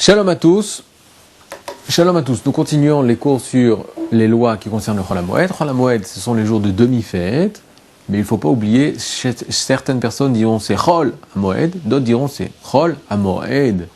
Shalom à tous. Shalom à tous. Nous continuons les cours sur les lois qui concernent le Chol HaMoed. Chol HaMoed, ce sont les jours de demi-fête. Mais il ne faut pas oublier, certaines personnes diront c'est Chol HaMoed, d'autres diront c'est Chol HaMoed.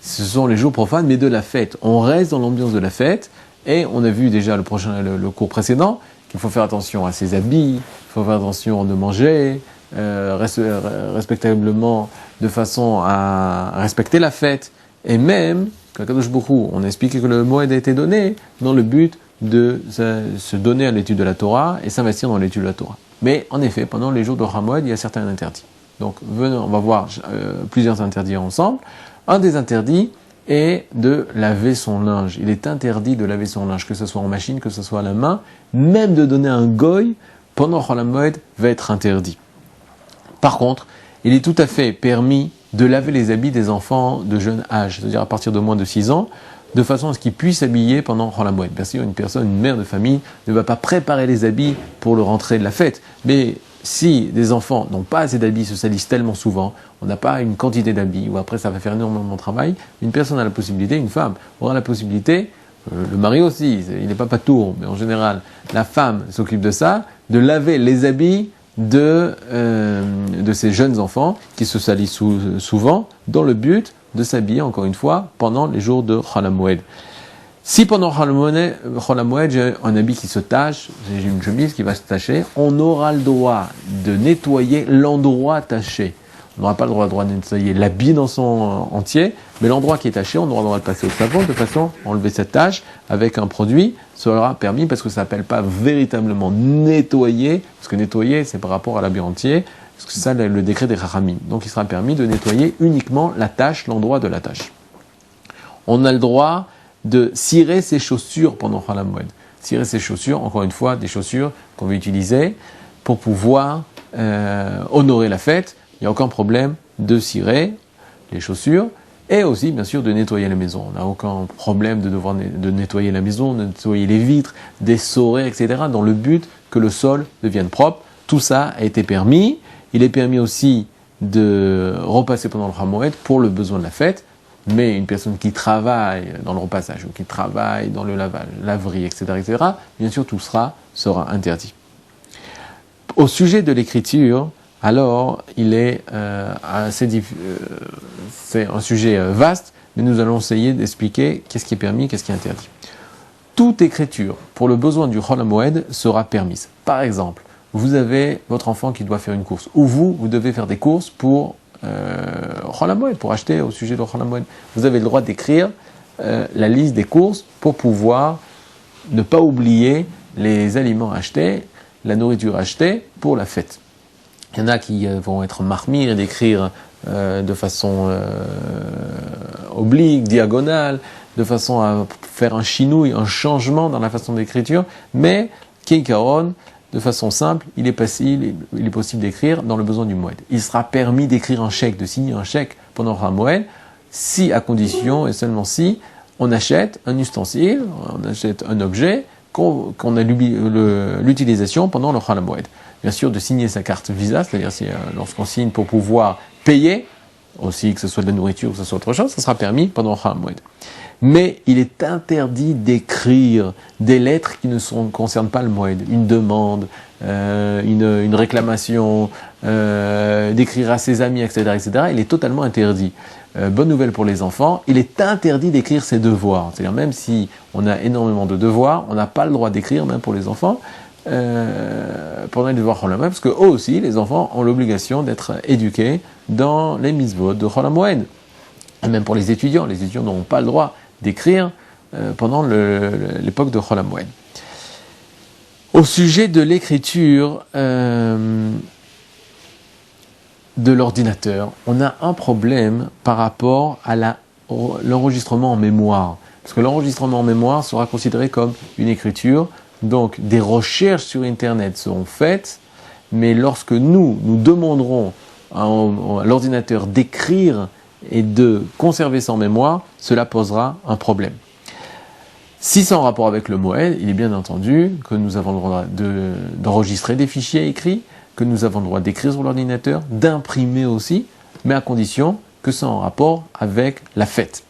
Ce sont les jours profanes, mais de la fête. On reste dans l'ambiance de la fête. Et on a vu déjà le cours précédent qu'il faut faire attention à ses habits, il faut faire attention de manger, respectablement, de façon à respecter la fête. Et même, Kadosh Baruch on a expliqué que le Moed a été donné dans le but de se donner à l'étude de la Torah et s'investir dans l'étude de la Torah. Mais en effet, pendant les jours de Moed, il y a certains interdits. Donc, on va voir plusieurs interdits ensemble. Un des interdits est de laver son linge. Il est interdit de laver son linge, que ce soit en machine, que ce soit à la main. Même de donner un goy pendant Chol HaMoed va être interdit. Par contre, il est tout à fait permis de laver les habits des enfants de jeune âge, c'est-à-dire à partir de moins de 6 ans, de façon à ce qu'ils puissent s'habiller pendant Chol HaMoed. Bien sûr, une mère de famille ne va pas préparer les habits pour le rentrée de la fête, mais si des enfants n'ont pas assez d'habits, se salissent tellement souvent, on n'a pas une quantité d'habits, ou après ça va faire énormément de travail, une personne a la possibilité, une femme aura la possibilité, le mari aussi, il n'est pas patour, mais en général, la femme s'occupe de ça, de laver les habits de ces jeunes enfants qui se salissent souvent dans le but de s'habiller, encore une fois, pendant les jours de Chol HaMoed. Si pendant Chol HaMoed, j'ai un habit qui se tache, j'ai une chemise qui va se tacher, on aura le droit de nettoyer l'endroit taché. On n'aura pas le droit de nettoyer l'habit dans son entier, mais l'endroit qui est taché, on aura le droit de passer au savon de façon à enlever cette tache avec un produit. Ça sera permis parce que ça s'appelle pas véritablement nettoyer, parce que nettoyer c'est par rapport à l'habit entier, parce que c'est ça le décret des Chachamim. Donc il sera permis de nettoyer uniquement la tache, l'endroit de la tache. On a le droit de cirer ses chaussures pendant Chol HaMoed. Cirer ses chaussures, encore une fois, des chaussures qu'on va utiliser pour pouvoir honorer la fête. Il n'y a aucun problème de cirer les chaussures et aussi, bien sûr, de nettoyer la maison. On n'a aucun problème de nettoyer la maison, de nettoyer les vitres, d'essorer, etc., dans le but que le sol devienne propre. Tout ça a été permis. Il est permis aussi de repasser pendant le Moed pour le besoin de la fête. Mais une personne qui travaille dans le repassage ou qui travaille dans le lavage, laverie, etc., bien sûr, tout sera interdit. Au sujet de l'écriture, alors, il est c'est un sujet vaste, mais nous allons essayer d'expliquer qu'est-ce qui est permis, qu'est-ce qui est interdit. Toute écriture pour le besoin du Chol HaMoed sera permise. Par exemple, vous avez votre enfant qui doit faire une course, ou vous devez faire des courses pour Chol HaMoed, pour acheter au sujet de Chol HaMoed. Vous avez le droit d'écrire la liste des courses pour pouvoir ne pas oublier les aliments achetés, la nourriture achetée pour la fête. Il y en a qui vont être marmires et d'écrire de façon oblique, diagonale, de façon à faire un chinouille, un changement dans la façon d'écriture, mais Keikaron, de façon simple, il est possible d'écrire dans le besoin du Moed. Il sera permis d'écrire un chèque, de signer un chèque pendant le Moed, si à condition, et seulement si, on achète un ustensile, on achète un objet, qu'on a l'utilisation pendant le Chol HaMoed. Bien sûr, de signer sa carte Visa, c'est-à-dire lorsqu'on signe pour pouvoir payer, aussi que ce soit de la nourriture ou que ce soit autre chose, ça sera permis pendant le Chol HaMoed. Mais il est interdit d'écrire des lettres qui ne concernent pas le Moed, une demande, une réclamation, d'écrire à ses amis, etc., etc. Il est totalement interdit. Bonne nouvelle pour les enfants, il est interdit d'écrire ses devoirs. C'est-à-dire même si on a énormément de devoirs, on n'a pas le droit d'écrire, même pour les enfants, pendant les devoirs Chol HaMoed, parce que eux aussi, les enfants ont l'obligation d'être éduqués dans les mitzvot de Chol HaMoed. Et même pour les étudiants n'ont pas le droit d'écrire pendant l'époque de Chol HaMoed. Au sujet de l'écriture de l'ordinateur, on a un problème par rapport à l'enregistrement en mémoire. Parce que l'enregistrement en mémoire sera considéré comme une écriture. Donc, des recherches sur Internet seront faites, mais lorsque nous demanderons à l'ordinateur d'écrire et de conserver ça en mémoire, cela posera un problème. Si c'est en rapport avec le Moed, il est bien entendu que nous avons le droit d'enregistrer des fichiers écrits, que nous avons le droit d'écrire sur l'ordinateur, d'imprimer aussi, mais à condition que c'est en rapport avec la fête.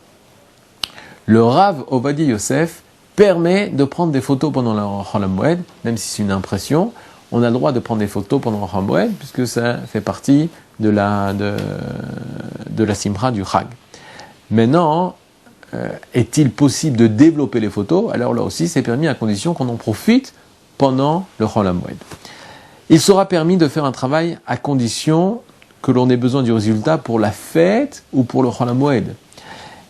Le Rav Ovadia Yosef permet de prendre des photos pendant le Chol HaMoed, même si c'est une impression. On a le droit de prendre des photos pendant le Chol HaMoed, puisque ça fait partie de la simra du Chag. Maintenant, est-il possible de développer les photos? Alors là aussi, c'est permis à condition qu'on en profite pendant le Chol HaMoed. Il sera permis de faire un travail à condition que l'on ait besoin du résultat pour la fête ou pour le Chol HaMoed.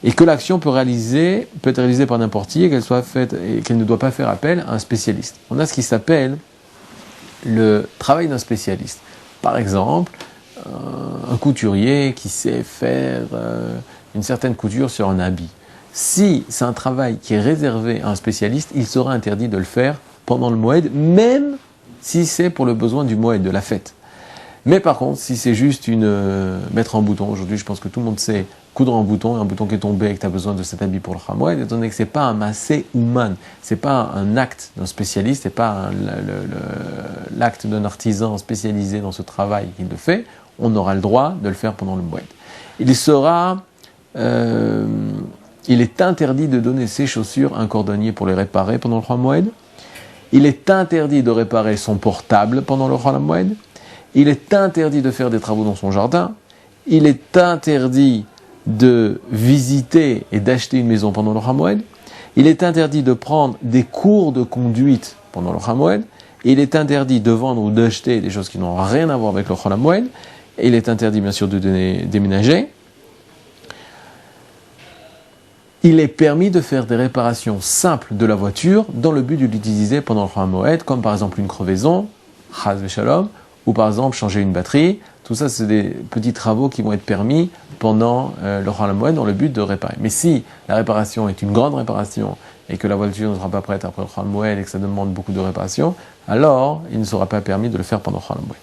Et que l'action peut être réalisée par n'importe qui et qu'elle soit faite et qu'elle ne doit pas faire appel à un spécialiste. On a ce qui s'appelle le travail d'un spécialiste. Par exemple, un couturier qui sait faire une certaine couture sur un habit. Si c'est un travail qui est réservé à un spécialiste, il sera interdit de le faire pendant le Moed, même si c'est pour le besoin du Moed, de la fête. Mais par contre, si c'est juste mettre un bouton, aujourd'hui je pense que tout le monde sait coudre un bouton qui est tombé et que tu as besoin de cet habit pour le Chol HaMoed, étant donné que c'est pas un massé ouman, c'est pas un acte d'un spécialiste, c'est pas l'acte d'un artisan spécialisé dans ce travail qui le fait, on aura le droit de le faire pendant le Moed. Il est interdit de donner ses chaussures à un cordonnier pour les réparer pendant le Chol HaMoed. Il est interdit de réparer son portable pendant le Chol HaMoed. Il est interdit de faire des travaux dans son jardin. Il est interdit de visiter et d'acheter une maison pendant le Chol HaMoed. Il est interdit de prendre des cours de conduite pendant le Chol HaMoed. Il est interdit de vendre ou d'acheter des choses qui n'ont rien à voir avec le Chol HaMoed. Il est interdit bien sûr de déménager. Il est permis de faire des réparations simples de la voiture dans le but de l'utiliser pendant le Chol HaMoed, comme par exemple une crevaison, chas v'shalom, ou par exemple changer une batterie. Tout ça, c'est des petits travaux qui vont être permis pendant le Chol HaMoed dans le but de réparer. Mais si la réparation est une grande réparation et que la voiture ne sera pas prête après le Chol HaMoed et que ça demande beaucoup de réparation, alors il ne sera pas permis de le faire pendant le Chol HaMoed.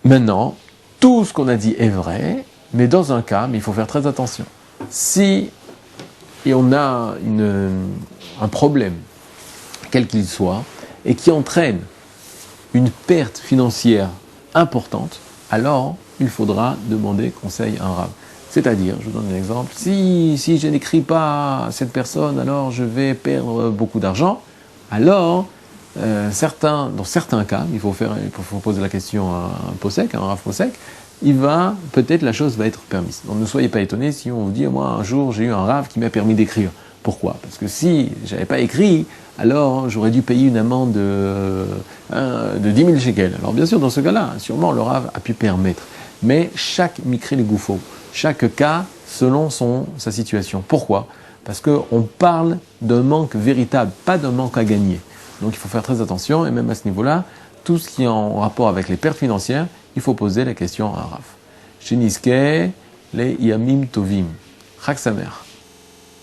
Maintenant, tout ce qu'on a dit est vrai, mais dans un cas, il faut faire très attention. Si on a un problème, quel qu'il soit, et qui entraîne une perte financière importante, alors il faudra demander conseil à un rav. C'est-à-dire, je vous donne un exemple, si je n'écris pas à cette personne, alors je vais perdre beaucoup d'argent, alors dans certains cas, il faut poser la question à un posek, à un rav posek, peut-être la chose va être permise. Donc ne soyez pas étonnés si on vous dit, moi un jour j'ai eu un rav qui m'a permis d'écrire. Pourquoi? Parce que si j'avais pas écrit, alors j'aurais dû payer une amende de 10 000 shekels. Alors bien sûr, dans ce cas-là, sûrement le rav a pu permettre. Mais chaque mikri le goufo, chaque cas selon sa situation. Pourquoi? Parce qu'on parle d'un manque véritable, pas d'un manque à gagner. Donc il faut faire très attention, et même à ce niveau-là, tout ce qui est en rapport avec les pertes financières, il faut poser la question à un rav. Sheniske, les yamim tovim. Chag sameach.